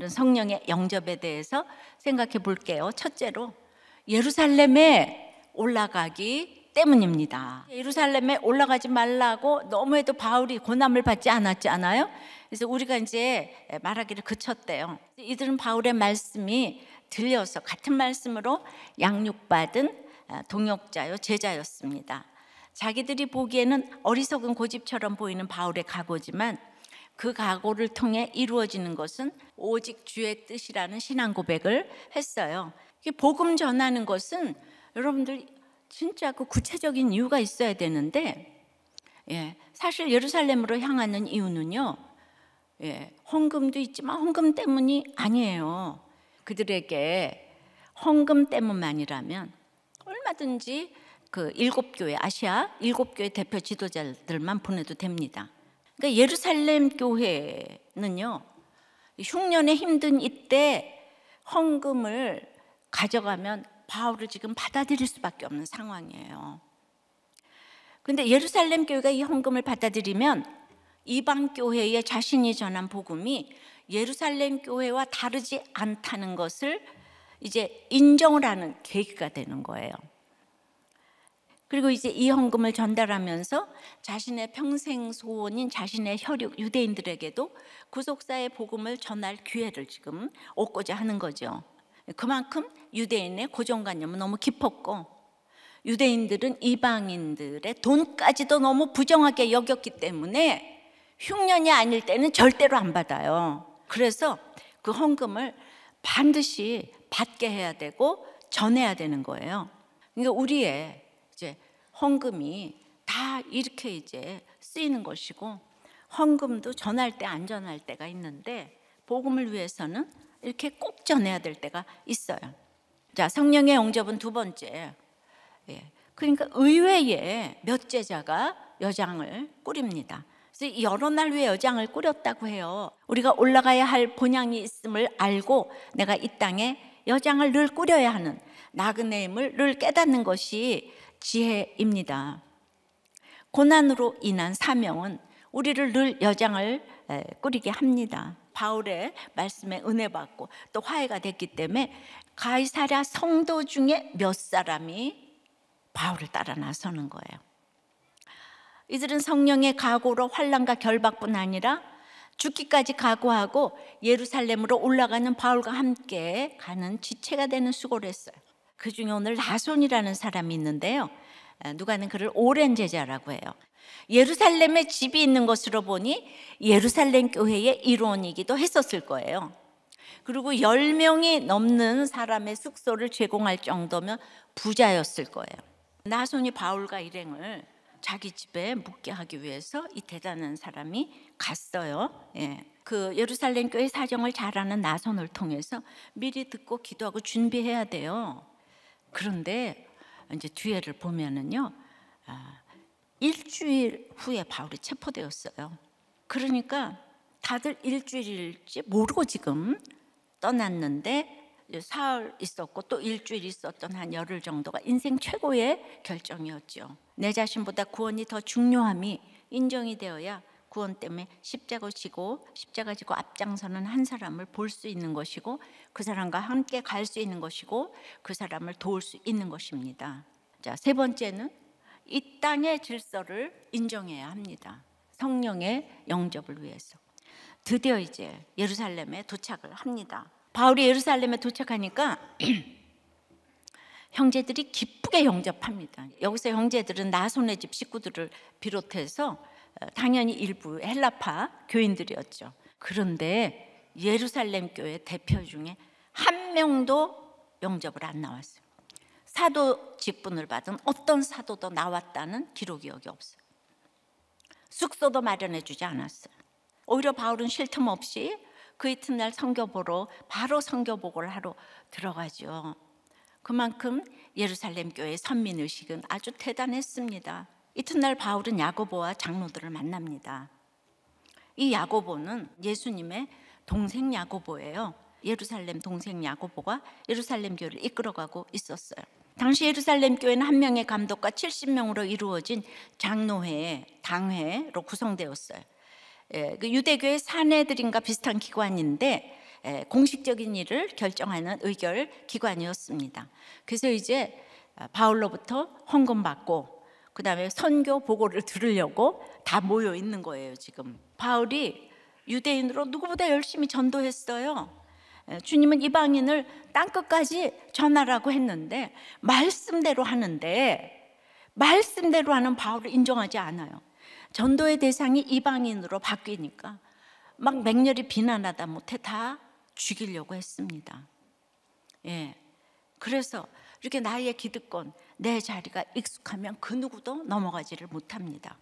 바울은 성령의 영접에 대해서 생각해 볼게요. 첫째로 예루살렘에 올라가기 때문입니다. 예루살렘에 올라가지 말라고 너무해도 바울이 고난을 받지 않았지 않아요? 그래서 우리가 이제 말하기를 그쳤대요. 이들은 바울의 말씀이 들려서 같은 말씀으로 양육받은 동역자요, 제자였습니다. 자기들이 보기에는 어리석은 고집처럼 보이는 바울의 각오지만 그 각오를 통해 이루어지는 것은 오직 주의 뜻이라는 신앙 고백을 했어요. 복음 전하는 것은 여러분들 진짜 그 구체적인 이유가 있어야 되는데, 사실 예루살렘으로 향하는 이유는요, 헌금도 있지만 헌금 때문이 아니에요. 그들에게 헌금 때문만이라면 얼마든지 그 7교회, 아시아 7교회 대표 지도자들만 보내도 됩니다. 그러니까 예루살렘 교회는요, 흉년에 힘든 이때 헌금을 가져가면 바울을 지금 받아들일 수밖에 없는 상황이에요. 그런데 예루살렘 교회가 이 헌금을 받아들이면 이방 교회에 자신이 전한 복음이 예루살렘 교회와 다르지 않다는 것을 이제 인정을 하는 계기가 되는 거예요. 그리고 이제 이 헌금을 전달하면서 자신의 평생 소원인 자신의 혈육 유대인들에게도 구속사의 복음을 전할 기회를 지금 얻고자 하는 거죠. 그만큼 유대인의 고정관념은 너무 깊었고 유대인들은 이방인들의 돈까지도 너무 부정하게 여겼기 때문에 흉년이 아닐 때는 절대로 안 받아요. 그래서 그 헌금을 반드시 받게 해야 되고 전해야 되는 거예요. 그러니까 우리의 이제 헌금이 다 이렇게 이제 쓰이는 것이고, 헌금도 전할 때 안 전할 때가 있는데 복음을 위해서는 이렇게 꼭 전해야 될 때가 있어요. 자, 성령의 영접은 두 번째. 그러니까 의외에 몇 제자가 여장을 꾸립니다. 그래서 여러 날 후에 여장을 꾸렸다고 해요. 우리가 올라가야 할 본향이 있음을 알고 내가 이 땅에 여장을 늘 꾸려야 하는 나그네임을 늘 깨닫는 것이 지혜입니다. 고난으로 인한 사명은 우리를 늘 여장을 꾸리게 합니다. 바울의 말씀에 은혜 받고 또 화해가 됐기 때문에 가이사랴 성도 중에 몇 사람이 바울을 따라 나서는 거예요. 이들은 성령의 각오로 환난과 결박뿐 아니라 죽기까지 각오하고 예루살렘으로 올라가는 바울과 함께 가는 지체가 되는 수고를 했어요. 그 중에 오늘 나손이라는 사람이 있는데요, 누가는 그를 오랜 제자라고 해요. 예루살렘에 집이 있는 것으로 보니 예루살렘 교회의 일원이기도 했었을 거예요. 그리고 10명이 넘는 사람의 숙소를 제공할 정도면 부자였을 거예요. 나손이 바울과 일행을 자기 집에 묵게 하기 위해서 이 대단한 사람이 갔어요. 그 예루살렘 교회 사정을 잘 아는 나손을 통해서 미리 듣고 기도하고 준비해야 돼요. 그런데 이제 뒤에를 보면은요, 일주일 후에 바울이 체포되었어요. 그러니까 다들 일주일일지 모르고 지금 떠났는데, 사흘 있었고 또 일주일 있었던 한 열흘 정도가 인생 최고의 결정이었죠. 내 자신보다 구원이 더 중요함이 인정이 되어야 구원 때문에 십자가 지고 앞장서는 한 사람을 볼 수 있는 것이고, 그 사람과 함께 갈 수 있는 것이고, 그 사람을 도울 수 있는 것입니다. 자, 세 번째는 이 땅의 질서를 인정해야 합니다. 성령의 영접을 위해서. 드디어 이제 예루살렘에 도착을 합니다. 바울이 예루살렘에 도착하니까 형제들이 기쁘게 영접합니다. 여기서 형제들은 나손의 집 식구들을 비롯해서 당연히 일부 헬라파 교인들이었죠. 그런데 예루살렘 교회 대표 중에 한 명도 영접을 안 나왔어요. 사도 직분을 받은 어떤 사도도 나왔다는 기록이 여기 없어요. 숙소도 마련해 주지 않았어요. 오히려 바울은 쉴 틈 없이 그 이튿날 선교 보러 바로 선교 보고를 하러 들어가죠. 그만큼 예루살렘 교회의 선민의식은 아주 대단했습니다. 이튿날 바울은 야고보와 장로들을 만납니다. 이 야고보는 예수님의 동생 야고보예요. 예루살렘 동생 야고보가 예루살렘 교회를 이끌어가고 있었어요. 당시 예루살렘 교회는 한 명의 감독과 70명으로 이루어진 장로회, 당회로 구성되었어요. 그 유대교의 사내들인가 비슷한 기관인데 공식적인 일을 결정하는 의결 기관이었습니다. 그래서 이제 바울로부터 헌금 받고 그다음에 선교 보고를 들으려고 다 모여 있는 거예요. 지금 바울이 유대인으로 누구보다 열심히 전도했어요. 주님은 이방인을 땅끝까지 전하라고 했는데 말씀대로 하는데 말씀대로 하는 바울을 인정하지 않아요. 전도의 대상이 이방인으로 바뀌니까 막 맹렬히 비난하다 못해 다 죽이려고 했습니다. 그래서 이렇게 나의 기득권, 내 자리가 익숙하면 그 누구도 넘어가지를 못합니다.